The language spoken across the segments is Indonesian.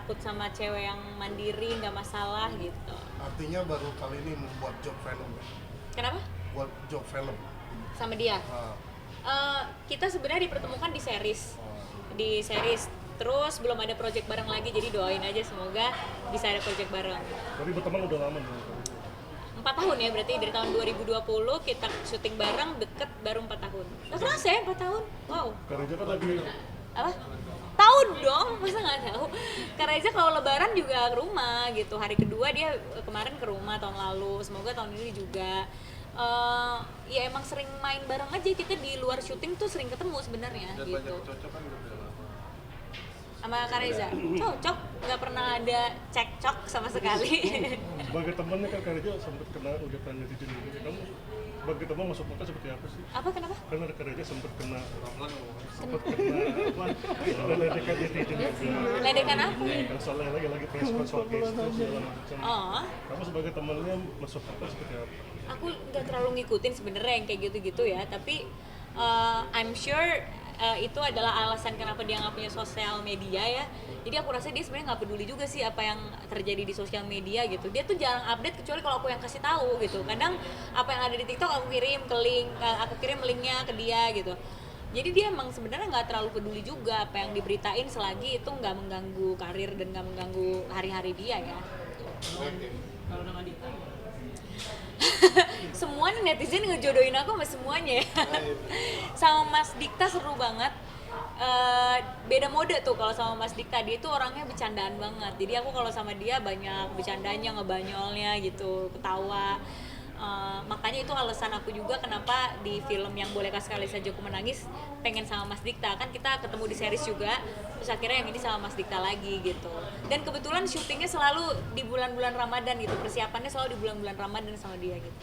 takut sama cewek yang mandiri, nggak masalah gitu. Artinya baru kali ini membuat job film. Kenapa? Buat job film. Sama dia? Ah, Kita sebenarnya dipertemukan di series terus belum ada project bareng lagi, jadi doain aja semoga bisa ada project bareng. Tapi berteman udah lama nih. 4 tahun ya, berarti dari tahun 2020 kita syuting bareng, deket baru 4 tahun. Gak kerasa ya 4 tahun? Wow. Karena kan lagi Apa? Tahu dong, masa nggak tahu? Karena Reza kalau lebaran juga ke rumah gitu. Hari kedua dia kemarin ke rumah tahun lalu, semoga tahun ini juga. Ya emang sering main bareng aja, kita di luar syuting tuh sering ketemu sebenarnya gitu. Cocokan udah lama. Sama Kak Reza, cocok, nggak pernah ada cekcok sama sekali. sebagai temannya kan Karena sempat kena udah netizen gitu. Kamu sebagai teman masuk mata seperti apa sih? Apa kenapa? Karena Karena sempat kena Pelan-pelan ngomong. apa? Ledekan netizen juga. Ledekan apa? Yang soalnya lagi press showcase itu segala macam. Oh, Kamu sebagai temannya masuk mata seperti apa? aku nggak terlalu ngikutin sebenarnya yang kayak gitu-gitu ya, tapi I'm sure itu adalah alasan kenapa dia nggak punya sosial media ya. Jadi aku rasa dia sebenarnya nggak peduli juga sih apa yang terjadi di sosial media gitu. Dia tuh jarang update kecuali kalau aku yang kasih tahu gitu. Kadang apa yang ada di TikTok aku kirim ke link, aku kirim linknya ke dia gitu. Jadi dia emang sebenarnya nggak terlalu peduli juga apa yang diberitain selagi itu nggak mengganggu karir dan nggak mengganggu hari-hari dia ya. Kalau dengan Dita Semua nih netizen ngejodohin aku sama semuanya ya. Sama Mas Dikta seru banget. Beda mode tuh kalau sama Mas Dikta, dia tuh orangnya bercandaan banget. Jadi aku kalau sama dia banyak bercandanya, ngebanyolnya gitu, ketawa. Makanya itu alasan aku juga kenapa di film yang Bolehkah Sekali Saja Aku Menangis pengen sama Mas Dikta. Kan kita ketemu di series juga, terus akhirnya yang ini sama Mas Dikta lagi gitu. Dan kebetulan syutingnya selalu di bulan-bulan Ramadan gitu, persiapannya selalu di bulan-bulan Ramadan sama dia gitu.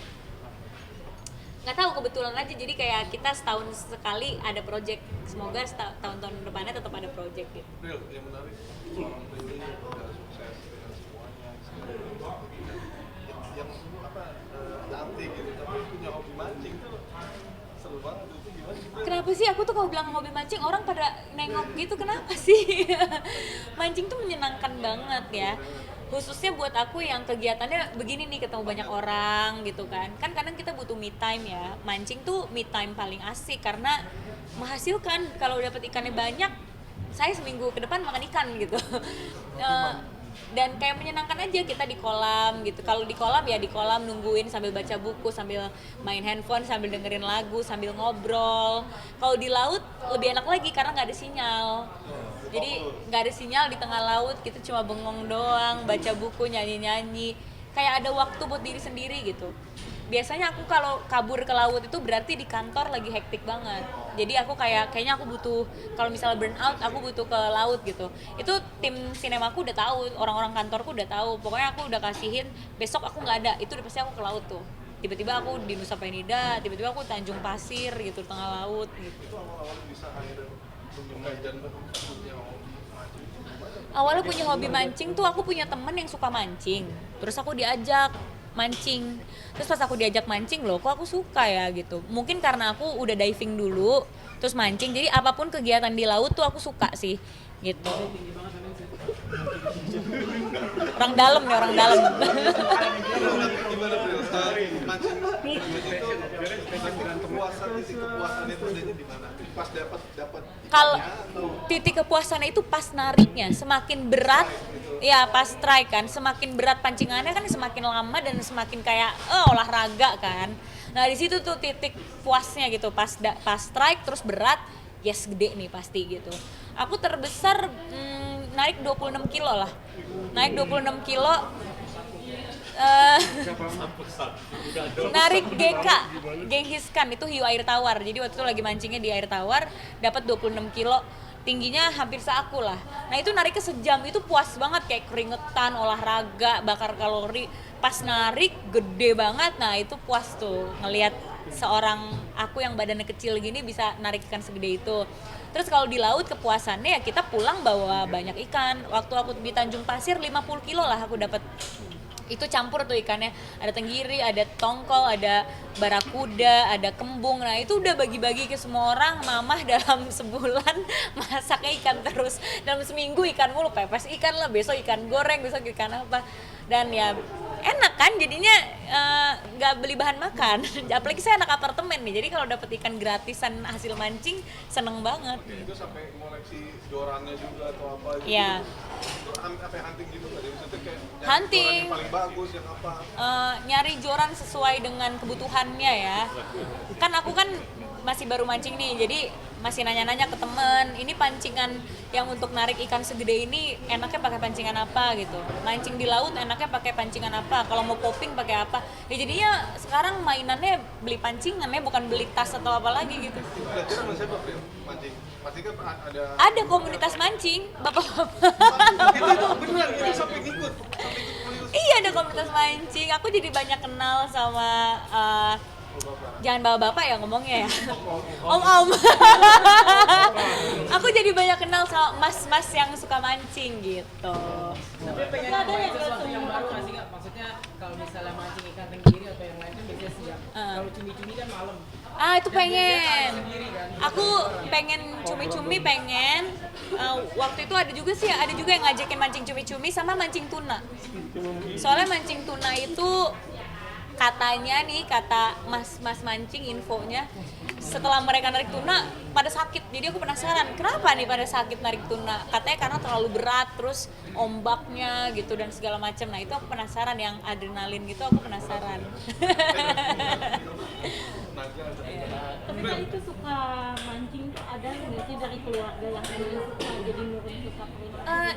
Nggak tahu, kebetulan aja, jadi kayak kita setahun sekali ada project, semoga tahun-tahun depannya tetap ada project gitu. Real, yang menarik seorang Prilly udah sukses dengan semuanya, yang apa cantik gitu, tapi punya hobi mancing tuh seru banget. Itu gimana sih? Kenapa sih aku tuh kalau bilang hobi mancing orang pada nengok gitu, kenapa sih? Mancing tuh menyenangkan banget ya, khususnya buat aku yang kegiatannya begini nih, ketemu banyak orang gitu kan kadang kita butuh me time ya. Mancing tuh me time paling asik karena menghasilkan. Kalau dapat ikannya banyak, saya seminggu ke depan makan ikan gitu. Dan kayak menyenangkan aja kita di kolam gitu. Kalau di kolam ya di kolam nungguin sambil baca buku, sambil main handphone, sambil dengerin lagu, sambil ngobrol. Kalau di laut lebih enak lagi karena nggak ada sinyal. Jadi nggak ada sinyal di tengah laut, kita cuma bengong doang, baca buku, nyanyi-nyanyi. Kayak ada waktu buat diri sendiri gitu. Biasanya aku kalau kabur ke laut itu berarti di kantor lagi hektik banget. Jadi aku kayaknya aku butuh, kalau misalnya burn out aku butuh ke laut gitu. Itu tim sinemaku udah tahu, orang-orang kantorku udah tahu. Pokoknya aku udah kasihin besok aku nggak ada, itu udah pasti aku ke laut tuh. Tiba-tiba aku di Nusa Penida, tiba-tiba aku Tanjung Pasir gitu, di tengah laut gitu. Itu awal-awal bisa akhirnya menyukai dan punya hobi mancing. Awalnya punya hobi mancing tuh, aku punya temen yang suka mancing. Terus aku diajak mancing. Terus pas aku diajak mancing, loh kok aku suka ya gitu. Mungkin karena aku udah diving dulu, terus mancing. Jadi apapun kegiatan di laut tuh aku suka sih gitu. Orang dalam nih, orang dalam. Gimana Pril? Mancing titik kepuasan itu adanya di mana? Pas dapat Kalau ikannya atau titik kepuasannya itu pas nariknya, semakin berat ya pas strike kan, semakin berat pancingannya kan semakin lama dan semakin kayak olahraga kan. Nah di situ tuh titik puasnya gitu, pas strike terus berat, yes gede nih pasti gitu. Aku terbesar narik 26 kilo lah, naik 26 kilo. Narik GK, Genghis Khan, itu hiu air tawar. Jadi waktu itu lagi mancingnya di air tawar, dapat 26 kilo, tingginya hampir seaku lah. Nah itu nariknya sejam, itu puas banget, kayak keringetan, olahraga, bakar kalori. Pas narik gede banget, nah itu puas tuh ngelihat seorang aku yang badannya kecil gini bisa narik ikan segede itu. Terus kalau di laut kepuasannya ya kita pulang bawa banyak ikan. Waktu aku di Tanjung Pasir 50 kilo lah aku dapat Itu campur tuh ikannya, ada tenggiri, ada tongkol, ada barakuda, ada kembung. Nah itu udah bagi-bagi ke semua orang. Mamah dalam sebulan masaknya ikan terus, dalam seminggu ikan mulu, pepes ikan lah, besok ikan goreng, besok ikan apa. Dan ya enak kan jadinya, nggak beli bahan makan. Apalagi saya anak apartemen nih, jadi kalau dapet ikan gratisan hasil mancing seneng banget. Itu sampai koleksi jorannya juga atau apa gitu. Iya. Itu apa hunting gitu nggak? Maksudnya kayak yang Hunting. joran yang paling bagus yang apa? Nyari joran sesuai dengan kebutuhannya ya. Kan aku kan masih baru mancing nih, jadi masih nanya-nanya ke temen, ini pancingan yang untuk narik ikan segede ini enaknya pakai pancingan apa gitu. Mancing di laut enaknya pakai pancingan apa, kalau mau popping pakai apa. Ya jadinya sekarang mainannya beli pancingan ya, bukan beli tas atau apa lagi gitu. Belajar sama siapa, Bro? Mancing? Pasti kan ada... Ada komunitas mancing, bapak-bapak. itu beneran, itu sampai ngikut. Iya, ada komunitas mancing. Aku jadi banyak kenal sama jangan bapak-bapak ya ngomongnya ya. Om-om. Aku jadi banyak kenal sama mas-mas yang suka mancing gitu. Tapi pengen cobain sesuatu yang baru nggak sih nggak? Maksudnya kalau misalnya mancing ikan tenggiri atau yang lain kan biasanya siang. Kalau cumi-cumi kan malam. Itu pengen. Sendiri kan. Aku pengen cumi-cumi, pengen. Waktu itu ada juga yang ngajakin mancing cumi-cumi sama mancing tuna. Soalnya mancing tuna itu katanya nih, kata mas mancing infonya, setelah mereka narik tuna pada sakit. Jadi aku penasaran kenapa nih pada sakit narik tuna, katanya karena terlalu berat, terus ombaknya gitu dan segala macam. Nah itu aku penasaran, yang adrenalin gitu aku penasaran. Tapi tadi tuh suka mancing tuh ada nggak sih dari keluarga yang dulu suka jadi nurun suka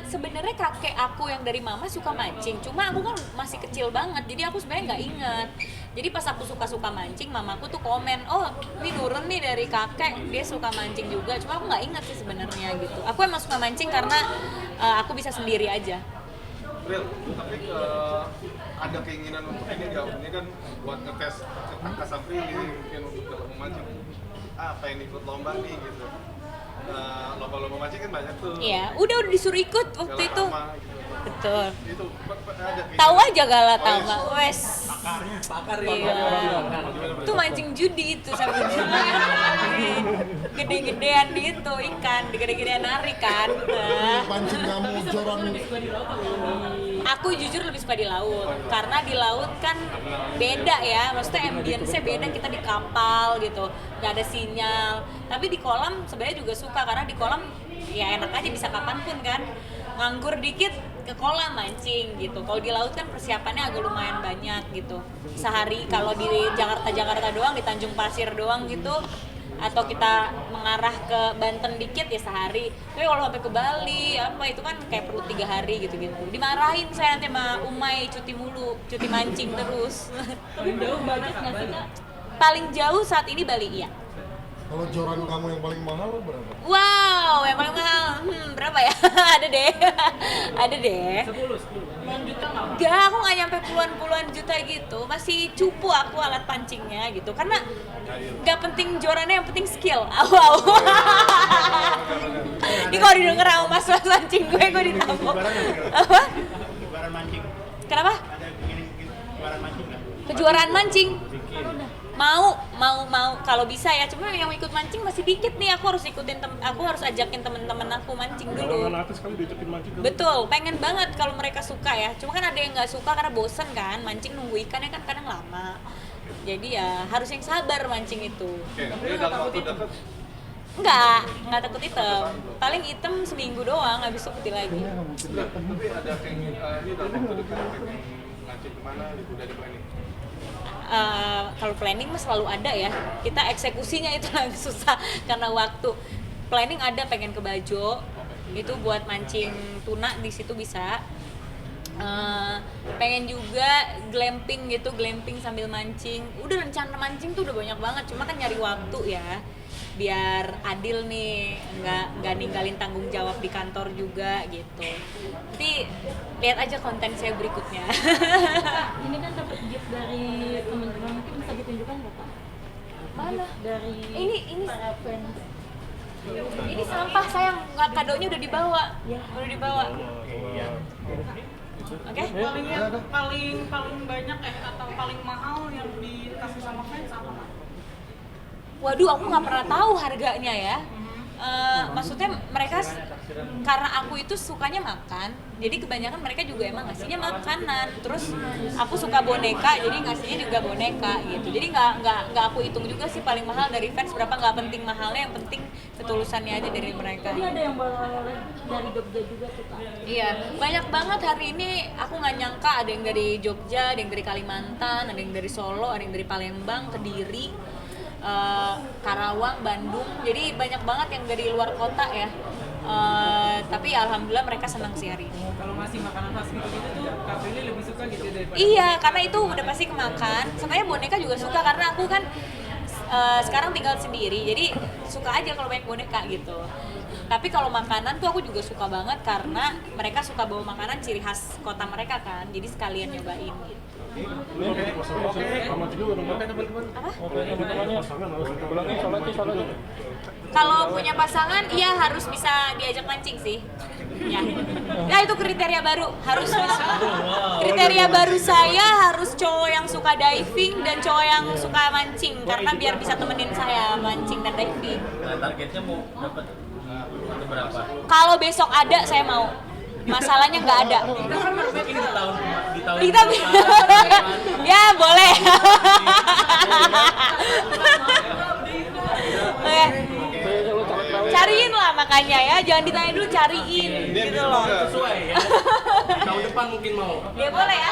Sebenarnya kakek aku yang dari mama suka mancing, cuma aku kan masih kecil banget, jadi aku sebenarnya nggak inget. Jadi pas aku suka mancing, mamaku tuh komen, oh ini nurun nih dari kakek, dia suka mancing juga. Cuma aku nggak inget sih sebenarnya gitu. Aku emang suka mancing karena aku bisa sendiri aja. Real, tapi ada keinginan untuk ini nggak? Ini kan buat ngetes Kak Sapri ini mungkin untuk dalam memancing. Pengen ikut lomba nih gitu. Lomba-lomba mancing kan banyak tuh. Iya, udah disuruh ikut waktu itu. Gitu. Betul. Itu ada Tahu aja galak tahu nggak? Wes. Pakar Iya. Itu mancing judi itu sampai gede-gedean itu ikan, gede-gedean narik kan. Pancing kamu joran Aku jujur lebih suka di laut, karena di laut kan beda ya, maksudnya ambience-nya beda, kita di kapal gitu, nggak ada sinyal. Tapi di kolam sebenarnya juga suka, karena di kolam ya enak aja, bisa kapanpun kan. Nganggur dikit ke kolam mancing gitu. Kalau di laut kan persiapannya agak lumayan banyak gitu. Sehari kalau di Jakarta doang, di Tanjung Pasir doang gitu, atau kita mengarah ke Banten dikit ya sehari. Tapi kalau sampai ke Bali apa itu kan kayak perlu 3 hari gitu-gitu. Dimarahin saya nanti sama Umay, cuti mulu, cuti mancing terus. Tapi jauh budget nggak sih Kak? Paling jauh saat ini Bali, iya. Kalau joran kamu yang paling mahal berapa? Wow, yang paling mahal, berapa ya? Ada deh. 10 juta nggak? Enggak, aku nggak nyampe puluhan juta gitu. Masih cupu aku alat pancingnya gitu. Karena nggak penting jorannya, yang penting skill. Wow. Ini kalau didengar sama mas mancing gue ditabok. Apa? Kejuaraan mancing. Kenapa? Ada bikin kejuaraan mancing nggak? Kejuaraan mancing? Mau kalau bisa ya, cuma yang ikut mancing masih dikit nih. Aku harus ajakin temen-temen aku mancing dulu. Jangan sekali diajakin mancing dulu. Betul, pengen banget kalau mereka suka ya. Cuma kan ada yang nggak suka karena bosen kan, mancing nunggu ikannya kan kadang lama. Jadi ya harus yang sabar mancing itu. Oke, ini dalam waktu dekat Nggak takut hitam. Paling hitam seminggu doang, habis itu putih lagi. tapi ada ini dalam waktu dekat pengen ngancing kemana gitu, udah di planning. Kalau planning mah selalu ada ya. Kita eksekusinya itu lagi susah karena waktu. Planning ada, pengen ke Bajo. Itu buat mancing tuna, di situ bisa. Pengen juga glamping gitu, glamping sambil mancing. Udah rencana mancing tuh udah banyak banget, cuma kan nyari waktu ya. Biar adil nih, nggak ninggalin tanggung jawab di kantor juga gitu. Nanti lihat aja konten saya berikutnya. Ini kan dapat gift dari teman-teman, mungkin bisa ditunjukkan nggak Kak? Mana? Dari Ini para fans. ini sampah sayang, nggak, kadonya udah dibawa. Ya. Udah dibawa. Oke? paling banyak atau paling mahal yang dikasih sama fans apa? Waduh, aku nggak pernah tahu harganya ya. Maksudnya mereka karena aku itu sukanya makan, jadi kebanyakan mereka juga emang ngasihnya makanan. Terus aku suka boneka, jadi ngasihnya juga boneka gitu. Jadi nggak aku hitung juga sih paling mahal dari fans berapa, nggak penting mahalnya, yang penting ketulusannya aja dari mereka. Tadi ada yang bawa dari Jogja juga tuh Kak. Iya, banyak banget hari ini. Aku nggak nyangka ada yang dari Jogja, ada yang dari Kalimantan, ada yang dari Solo, ada yang dari Palembang, Kediri, Karawang, Bandung. Jadi banyak banget yang dari luar kota ya. Tapi alhamdulillah mereka senang sih hari ini. Kalau ngasih makanan khas gitu-gitu tuh Kak Prilly lebih suka gitu daripada Iya, karena itu udah pasti kemakan. Sebenarnya boneka juga suka karena aku kan sekarang tinggal sendiri, jadi suka aja kalau banyak boneka gitu. Tapi kalau makanan tuh aku juga suka banget karena mereka suka bawa makanan ciri khas kota mereka kan, jadi sekalian nyobain gitu. Aman juga dong. Pasangan harus Kalau punya pasangan, iya harus bisa diajak mancing sih. Ya. Nah itu kriteria baru, harus kriteria baru saya harus cowok yang suka diving dan cowok yang suka mancing karena biar bisa temenin saya mancing dan diving. Nah, targetnya mau dapat berapa? Kalau besok ada saya mau. Masalahnya nggak ada. Mungkin di tahun Kita ya boleh. Oke. Cariin lah makanya ya, jangan ditanya dulu, cariin gitu loh. sesuai ya. Tahun depan mungkin mau. Ya boleh ya.